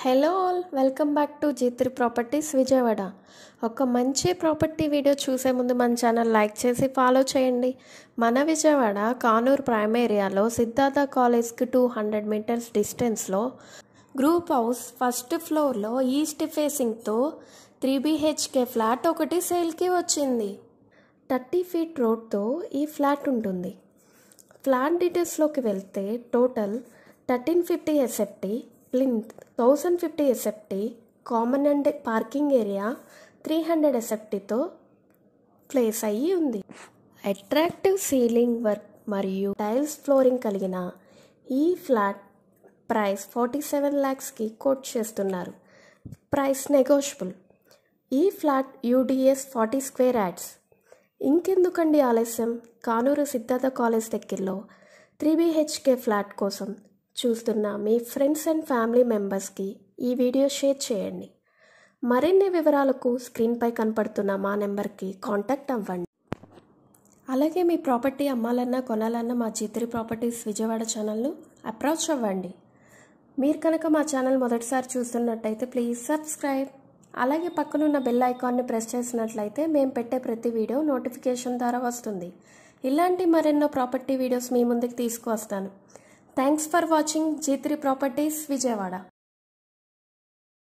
Hello all, welcome back to G3 properties Vijayawada. ఒక మంచి property video చూసే ముందు మన ఛానల్ లైక్ చేసి ఫాలో చేయండి. మన విజయవాడ కానూరు ప్రైమ్ ఏరియాలో సిద్ధార్థ కాలేజ్కి 200 మీటర్స్ డిస్టెన్స్లో గ్రూప్ హౌస్ ఫస్ట్ ఫ్లోర్లో ఈస్ట్ ఫేసింగ్తో 3 BHK ఫ్లాట్ ఒకటి సేల్కి వచ్చింది. 30 ఫీట్ రోడ్తో ఈ ఫ్లాట్ ఉంటుంది. ఫ్లాట్ డీటెయిల్స్లోకి వెళ్తే total 1350 SFT, plinth 1050 SFT, common and parking area 300 SFTతో ప్లేస్ అయ్యి ఉంది. అట్రాక్టివ్ సీలింగ్ వర్క్ మరియు టైల్స్ ఫ్లోరింగ్ కలిగిన ఈ ఫ్లాట్ ప్రైస్ 47 lakhsకి కోట్ చేస్తున్నారు. Price negotiable. ఈ ఫ్లాట్ UDS 40 స్క్వేర్ యార్డ్స్. ఇంకెందుకండి ఆలస్యం, కానూరు సిద్ధార్థ కాలేజ్ దగ్గరలో 3 BHK ఫ్లాట్ కోసం చూస్తున్న మీ ఫ్రెండ్స్ అండ్ ఫ్యామిలీ మెంబర్స్కి ఈ వీడియో షేర్ చేయండి. మరిన్ని వివరాలకు స్క్రీన్పై కనపడుతున్న మా నెంబర్కి కాంటాక్ట్ అవ్వండి. అలాగే మీ ప్రాపర్టీ అమ్మాలన్నా కొనాలన్నా మా G3 ప్రాపర్టీస్ విజయవాడ ఛానల్ను అప్రోచ్ అవ్వండి. మీరు కనుక మా ఛానల్ మొదటిసారి చూస్తున్నట్టయితే ప్లీజ్ సబ్స్క్రైబ్. అలాగే పక్కనున్న బెల్ ఐకాన్ని ప్రెస్ చేసినట్లయితే మేము పెట్టే ప్రతి వీడియో నోటిఫికేషన్ ద్వారా వస్తుంది. ఇలాంటి మరెన్నో ప్రాపర్టీ వీడియోస్ మీ ముందుకు తీసుకువస్తాను. Thanks for watching G3 properties Vijayawada.